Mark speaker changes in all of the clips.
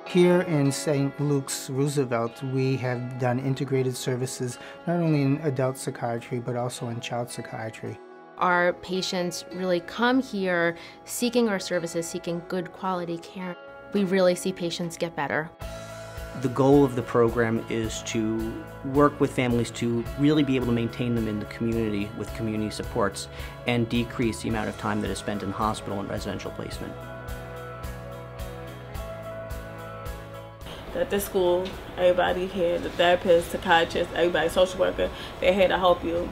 Speaker 1: Here in St. Luke's Roosevelt, we have done integrated services not only in adult psychiatry but also in child psychiatry.
Speaker 2: Our patients really come here seeking our services, seeking good quality care. We really see patients get better.
Speaker 3: The goal of the program is to work with families to really be able to maintain them in the community with community supports and decrease the amount of time that is spent in hospital and residential placement.
Speaker 4: At this school, everybody here, the therapist, psychiatrist, everybody, social worker, they're here to help you.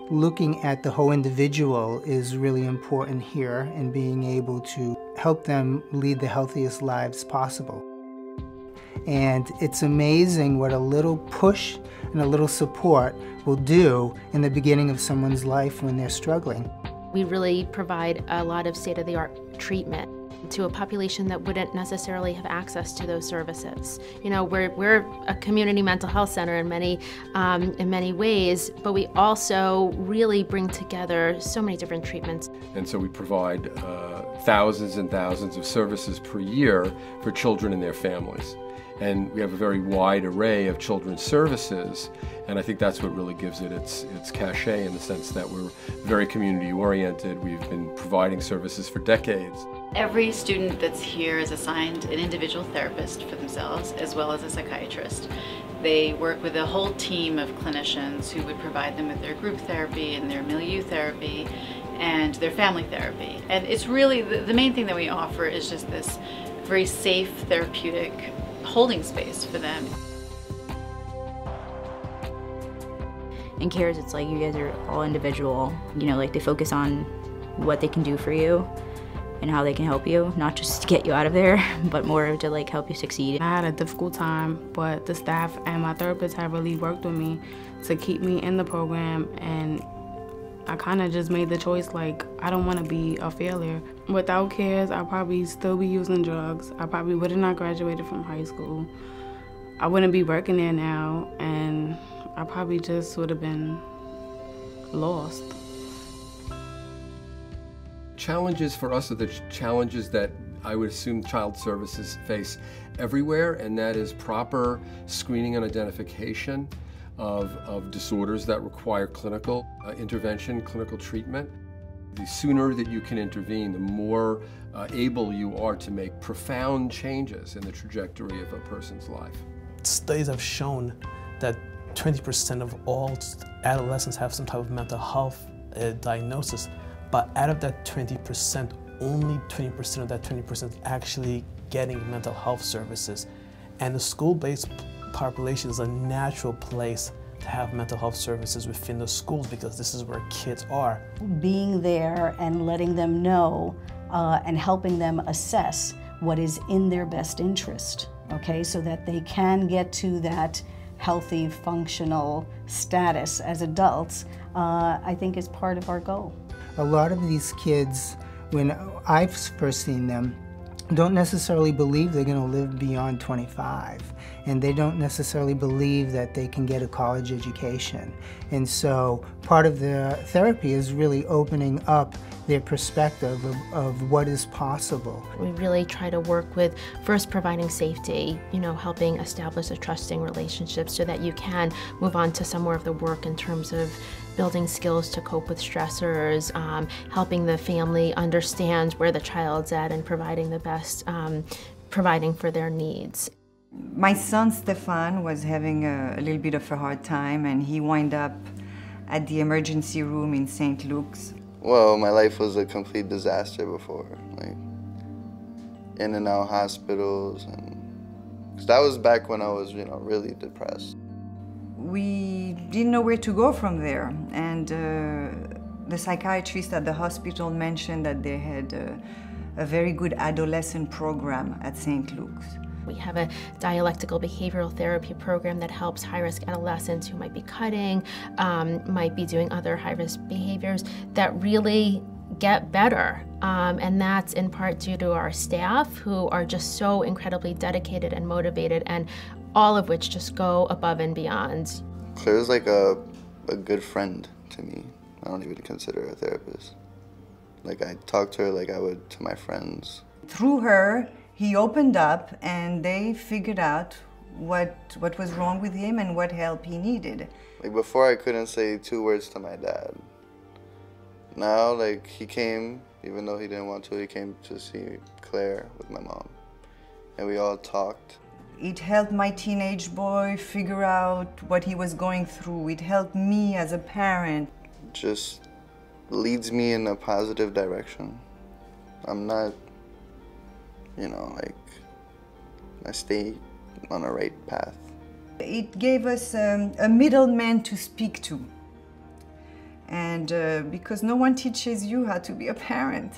Speaker 1: Looking at the whole individual is really important here in being able to help them lead the healthiest lives possible. And it's amazing what a little push and a little support will do in the beginning of someone's life when they're struggling.
Speaker 2: We really provide a lot of state-of-the-art treatment to a population that wouldn't necessarily have access to those services. You know, we're a community mental health center in many ways, but we also really bring together so many different treatments.
Speaker 5: And so we provide thousands and thousands of services per year for children and their families. And we have a very wide array of children's services, and I think that's what really gives it its cachet in the sense that we're very community-oriented. We've been providing services for decades.
Speaker 6: Every student that's here is assigned an individual therapist for themselves as well as a psychiatrist. They work with a whole team of clinicians who would provide them with their group therapy and their milieu therapy and their family therapy. And it's really, the main thing that we offer is just this very safe, therapeutic holding space for them.
Speaker 7: In CARES, it's like you guys are all individual. You know, like they focus on what they can do for you and how they can help you, not just to get you out of there, but more to like help you succeed.
Speaker 8: I had a difficult time, but the staff and my therapist have really worked with me to keep me in the program, and I kind of just made the choice, like, I don't want to be a failure. Without CARES, I'd probably still be using drugs. I probably would have not graduated from high school. I wouldn't be working there now, and I probably just would have been lost.
Speaker 5: Challenges for us are the challenges that I would assume child services face everywhere, and that is proper screening and identification of disorders that require clinical intervention, clinical treatment. The sooner that you can intervene, the more able you are to make profound changes in the trajectory of a person's life.
Speaker 9: Studies have shown that 20% of all adolescents have some type of mental health diagnosis, but out of that 20%, only 20% of that 20% is actually getting mental health services. And the school-based population is a natural place to have mental health services within the schools because this is where kids are.
Speaker 10: Being there and letting them know and helping them assess what is in their best interest, okay, so that they can get to that healthy, functional status as adults, I think is part of our goal.
Speaker 1: A lot of these kids, when I've first seen them, don't necessarily believe they're going to live beyond 25, and they don't necessarily believe that they can get a college education. And so part of the therapy is really opening up their perspective of what is possible.
Speaker 2: We really try to work with first providing safety, you know, helping establish a trusting relationship so that you can move on to some more of the work in terms of building skills to cope with stressors, helping the family understand where the child's at and providing the best, providing for their needs.
Speaker 11: My son Stefan was having a little bit of a hard time, and he wound up at the emergency room in St. Luke's.
Speaker 12: Well, my life was a complete disaster before, like in and out hospitals, and 'cause that was back when I was, you know, really depressed.
Speaker 11: We didn't know where to go from there, and the psychiatrist at the hospital mentioned that they had a very good adolescent program at St. Luke's.
Speaker 2: We have a dialectical behavioral therapy program that helps high-risk adolescents who might be cutting, might be doing other high-risk behaviors that really get better. And that's in part due to our staff who are just so incredibly dedicated and motivated, and all of which just go above and beyond.
Speaker 12: Claire's like a good friend to me. I don't even consider her a therapist. Like, I talk to her like I would to my friends.
Speaker 11: Through her, he opened up and they figured out what was wrong with him and what help he needed.
Speaker 12: Like, before I couldn't say 2 words to my dad. Now, like, he came, even though he didn't want to, he came to see Claire with my mom. And we all talked.
Speaker 11: It helped my teenage boy figure out what he was going through. It helped me as a parent.
Speaker 12: Just leads me in a positive direction. I'm not, you know, like, I stay on a right path.
Speaker 11: It gave us a middleman to speak to. And because no one teaches you how to be a parent.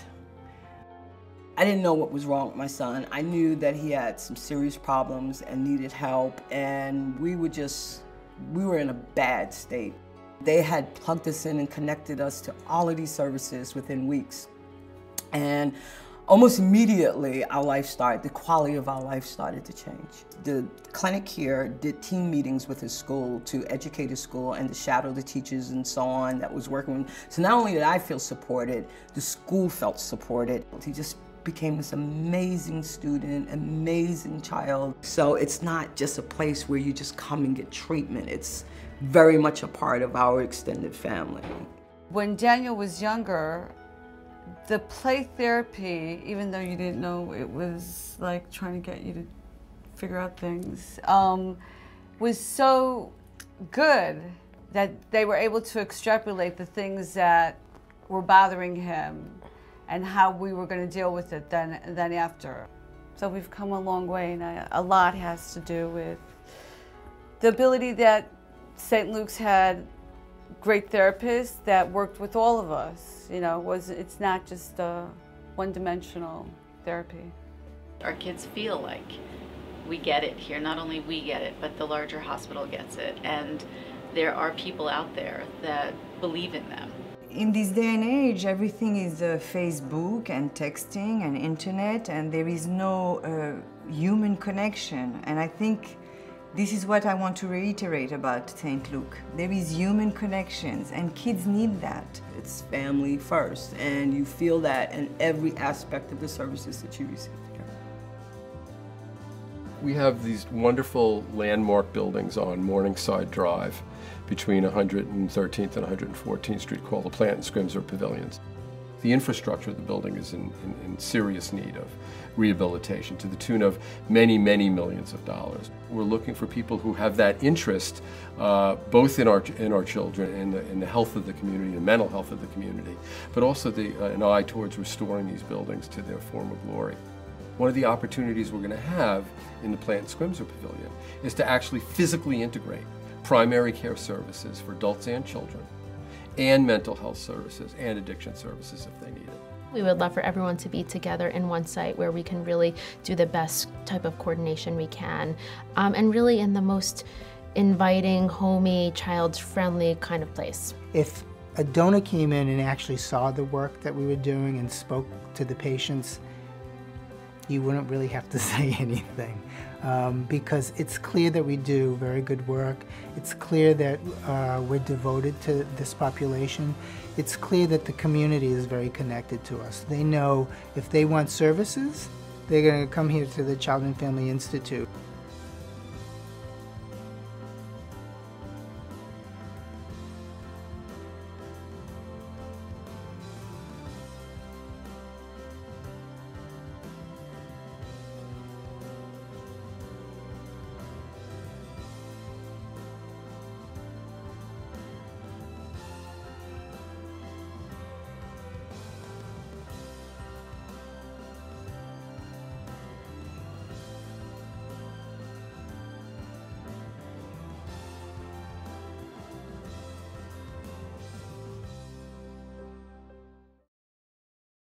Speaker 13: I didn't know what was wrong with my son. I knew that he had some serious problems and needed help, and we were in a bad state. They had plugged us in and connected us to all of these services within weeks. And almost immediately, the quality of our life started to change. The clinic here did team meetings with his school to educate his school and to shadow the teachers and so on that was working with him. So not only did I feel supported, the school felt supported. He just became this amazing student, amazing child. So it's not just a place where you just come and get treatment. It's very much a part of our extended family.
Speaker 14: When Daniel was younger, the play therapy, even though you didn't know it was like trying to get you to figure out things, was so good that they were able to extrapolate the things that were bothering him and how we were going to deal with it then after. So we've come a long way, and a lot has to do with the ability that St. Luke's had great therapists that worked with all of us. You know, it's not just a one-dimensional therapy.
Speaker 6: Our kids feel like we get it here. Not only we get it, but the larger hospital gets it. And there are people out there that believe in them.
Speaker 11: In this day and age, everything is Facebook and texting and internet, and there is no human connection. And I think this is what I want to reiterate about St. Luke. There is human connections, and kids need that.
Speaker 13: It's family first, and you feel that in every aspect of the services that you receive here.
Speaker 5: We have these wonderful landmark buildings on Morningside Drive between 113th and 114th Street called the Plant and Scrimsor Pavilions. The infrastructure of the building is in serious need of rehabilitation to the tune of many, many millions of dollars. We're looking for people who have that interest both in our children and in the health of the community, the mental health of the community, but also an eye towards restoring these buildings to their former glory. One of the opportunities we're going to have in the Plant and Scrimsor Pavilion is to actually physically integrate primary care services for adults and children, and mental health services and addiction services if they need it.
Speaker 2: We would love for everyone to be together in one site where we can really do the best type of coordination we can, and really in the most inviting, homey, child-friendly kind of place.
Speaker 1: If a donor came in and actually saw the work that we were doing and spoke to the patients, you wouldn't really have to say anything. Because it's clear that we do very good work. It's clear that we're devoted to this population. It's clear that the community is very connected to us. They know if they want services, they're going to come here to the Child and Family Institute.